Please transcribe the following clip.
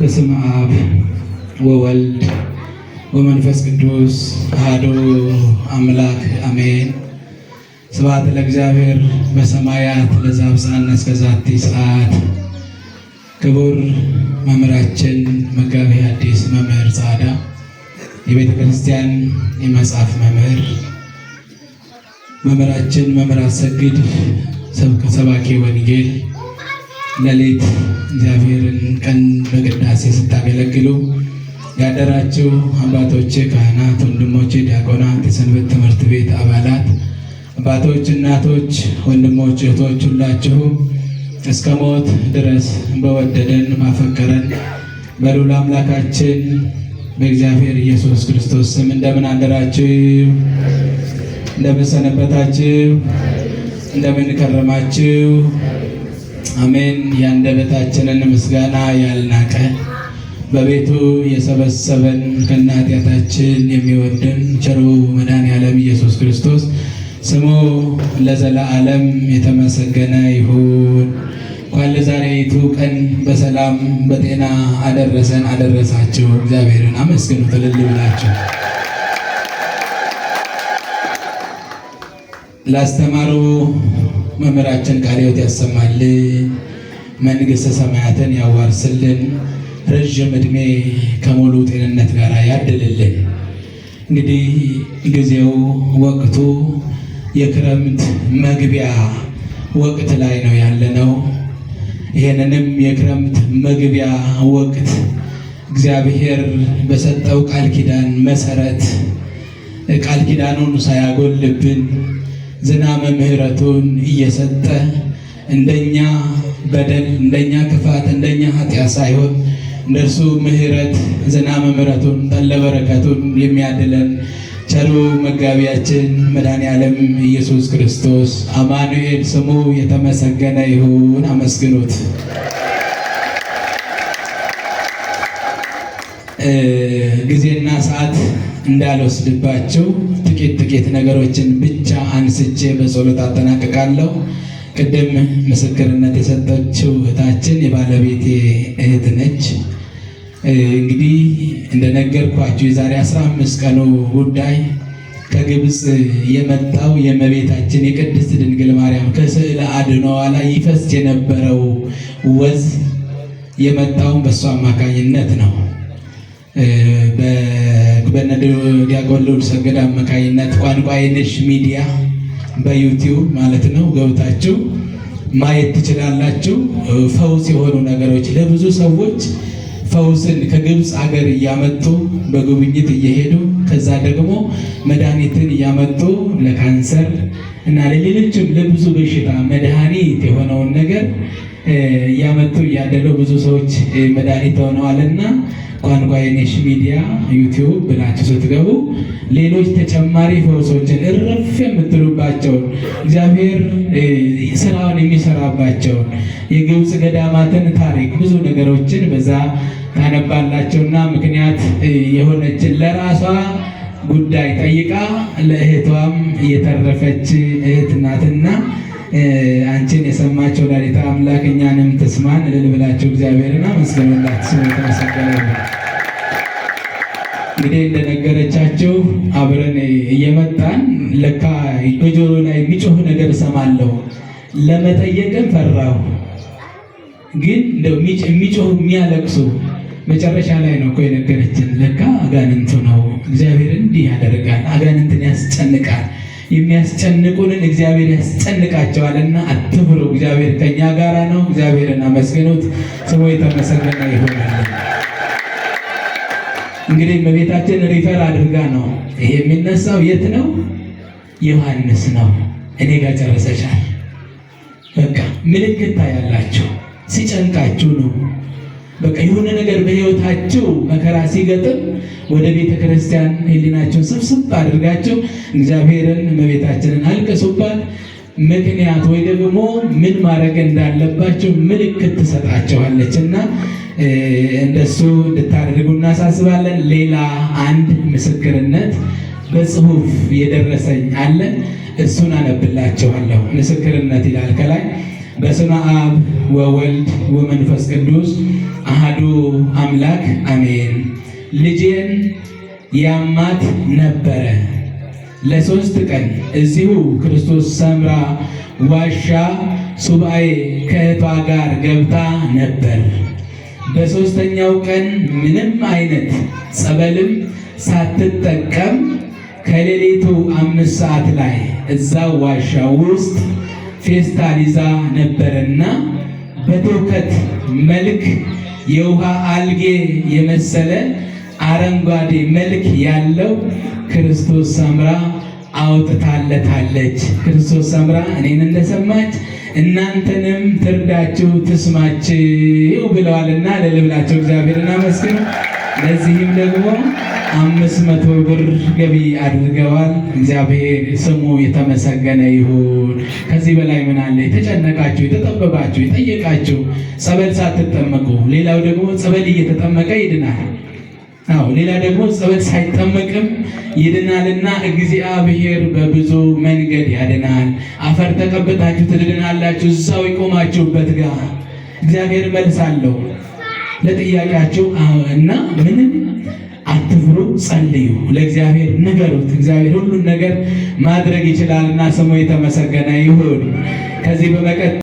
በስመ አብ ወወልድ ወመንፈስ ቅዱስ አሐዱ አምላክ አሜን። ስብሐት ለእግዚአብሔር በሰማያት ለዘአብጽሐነ እስከ ዛቲ ሰዓት። ክቡር መምህራችን መጋቤ ሐዲስ መምህር ጻዕዳ የቤተ ክርስቲያን የመጽሐፍ መምህር፣ መምህራችን መምህር አሰግድ ሰባኪ ወንጌል፣ ሌሊት እግዚአብሔርን ቀን በቅዳሴ ስታገለግሉ ያደራችሁ አባቶቼ ካህናት፣ ወንድሞቼ ዲያቆናት፣ የሰንበት ትምህርት ቤት አባላት፣ አባቶች፣ እናቶች፣ ወንድሞች፣ እህቶች ሁላችሁም እስከ ሞት ድረስ በወደደን ማፈቀረን በልዑል አምላካችን በእግዚአብሔር ኢየሱስ ክርስቶስ ስም እንደምን አደራችሁ? እንደምን ሰነበታችሁ? እንደምን ከረማችሁ? አሜን። የአንደበታችንን ምስጋና ያልናቀ በቤቱ የሰበሰበን ከኃጢአታችን የሚወደን ቸሩ መድኃኔዓለም ኢየሱስ ክርስቶስ ስሙ ለዘለዓለም የተመሰገነ ይሁን። እንኳን ለዛሬቱ ቀን በሰላም በጤና አደረሰን አደረሳችሁ። እግዚአብሔርን አመስግኑ እልል ብላችሁ። ላስተማሩ መምህራችን ቃለ ሕይወት ያሰማልን፣ መንግሥተ ሰማያትን ያዋርስልን፣ ረዥም ዕድሜ ከሙሉ ጤንነት ጋር ያድልልን። እንግዲህ ጊዜው ወቅቱ የክረምት መግቢያ ወቅት ላይ ነው ያለነው። ይሄንንም የክረምት መግቢያ ወቅት እግዚአብሔር በሰጠው ቃል ኪዳን መሰረት ቃል ኪዳኑን ሳያጎልብን ዝናመ ምሕረቱን እየሰጠ እንደኛ በደል፣ እንደኛ ክፋት፣ እንደኛ ኃጢአት ሳይሆን እንደርሱ ምሕረት ዝናመ ምሕረቱን ጠለ በረከቱን የሚያድለን ቸሩ መጋቢያችን መድኃኔዓለም ኢየሱስ ክርስቶስ አማኑኤል ስሙ የተመሰገነ ይሁን። አመስግኑት። ጊዜና ሰዓት እንዳልወስድባችሁ ጥቂት ነገሮችን ብቻ አንስቼ በጸሎት አጠናቅቃለሁ። ቅድም ምስክርነት የሰጠችው እህታችን የባለቤቴ እህት ነች። እንግዲህ እንደነገርኳችሁ የዛሬ 15 ቀኑ ጉዳይ ከግብፅ የመጣው የእመቤታችን የቅድስት ድንግል ማርያም ከስዕለ አድኅኖዋ ላይ ይፈስ የነበረው ወዝ የመጣውን በእሱ አማካኝነት ነው። በዲያቆን ልዑል ሰገድ አማካኝነት ቋንቋ የነሽ ሚዲያ በዩቲዩብ ማለት ነው ገብታችሁ ማየት ትችላላችሁ። ፈውስ የሆኑ ነገሮች ለብዙ ሰዎች ፈውስን ከግብፅ ሀገር እያመጡ በጉብኝት እየሄዱ ከዛ ደግሞ መድኃኒትን እያመጡ ለካንሰር እና ለሌሎችም ለብዙ በሽታ መድኃኒት የሆነውን ነገር እያመጡ እያደለው ብዙ ሰዎች መድኃኒት ሆነዋልና ቋንቋ የነሽ ሚዲያ ዩቲዩብ ብላችሁ ስትገቡ ሌሎች ተጨማሪ ፈውሶችን እረፍ የምትሉባቸውን እግዚአብሔር ስራውን የሚሰራባቸውን የግብፅ ገዳማትን ታሪክ ብዙ ነገሮችን በዛ ታነባላቸውና ምክንያት የሆነችን ለራሷ ጉዳይ ጠይቃ ለእህቷም የተረፈች እህት ናትና አንቺን የሰማቸው ወላዲተ አምላክ እኛንም ትስማን። እልል ብላችሁ እግዚአብሔርን አመስግኑላት። ስሙ የተመሰገነ ይሁን። እንግዲህ እንደነገረቻችሁ አብረን እየመጣን ለካ በጆሮ ላይ የሚጮህ ነገር እሰማለሁ። ለመጠየቅም ፈራሁ፣ ግን የሚጮህ የሚያለቅሱ መጨረሻ ላይ ነው እኮ የነገረችን። ለካ አጋንንቱ ነው። እግዚአብሔር እንዲህ ያደርጋል፣ አጋንንትን ያስጨንቃል። የሚያስጨንቁንን እግዚአብሔር ያስጨንቃቸዋልና አትፍሩ፣ እግዚአብሔር ከኛ ጋራ ነው። እግዚአብሔርን አመስግኑት። ስሙ የተመሰገነ ይሆናል። እንግዲህ እመቤታችን ሪፈር አድርጋ ነው ይሄ የሚነሳው። የት ነው? ዮሐንስ ነው። እኔ ጋር ጨርሰሻል። በቃ ምልክት ታያላችሁ። ሲጨንቃችሁ ነው። በቃ የሆነ ነገር በሕይወታችሁ መከራ ሲገጥም ወደ ቤተ ክርስቲያን ሕሊናችሁን ስብስብ አድርጋችሁ እግዚአብሔርን እመቤታችንን አልቅሱባት። ምክንያት ወይ ደግሞ ምን ማድረግ እንዳለባቸው ምልክት ትሰጣቸዋለች እና እንደሱ እንድታደርጉ እናሳስባለን። ሌላ አንድ ምስክርነት በጽሁፍ የደረሰኝ አለ። እሱን አነብላችኋለሁ። ምስክርነት ይላል ከላይ በስመ አብ ወወልድ ወመንፈስ ቅዱስ አሐዱ አምላክ አሜን። ልጄን ያማት ነበረ። ለ3 ቀን እዚሁ ክርስቶስ ሰምራ ዋሻ ሱባኤ ከእህቷ ጋር ገብታ ነበር። በ3ኛው ቀን ምንም አይነት ጸበልም ሳትጠቀም ከሌሊቱ 5 ሰዓት ላይ እዛው ዋሻ ውስጥ ፌስታል ይዛ ነበርና በትውከት መልክ የውሃ አልጌ የመሰለ አረንጓዴ መልክ ያለው ክርስቶስ ሰምራ አውጥታለታለች። ክርስቶስ ሰምራ እኔን እንደሰማች እናንተንም ትርዳችሁ ትስማችሁ ብለዋልና ለልብላቸው እግዚአብሔርን አመስግኑ። ለዚህም ደግሞ 500 ብር ገቢ አድርገዋል። እግዚአብሔር ስሙ የተመሰገነ ይሁን። ከዚህ በላይ ምን አለ? የተጨነቃችሁ፣ የተጠበባችሁ፣ የጠየቃችሁ ጸበል ሳትጠመቁ፣ ሌላው ደግሞ ጸበል እየተጠመቀ ይድናል። አዎ ሌላ ደግሞ ጸበል ሳይጠመቅም ይድናልና እግዚአብሔር በብዙ መንገድ ያድናል። አፈር ተቀብታችሁ ትድናላችሁ። እዛው የቆማችሁበት ጋር እግዚአብሔር መልስ አለው ለጥያቄያችሁ እና ምንም አትፍሩ፣ ጸልዩ፣ ለእግዚአብሔር ንገሩት። እግዚአብሔር ሁሉን ነገር ማድረግ ይችላልና ስሙ የተመሰገነ ይሁን። ከዚህ በመቀጠል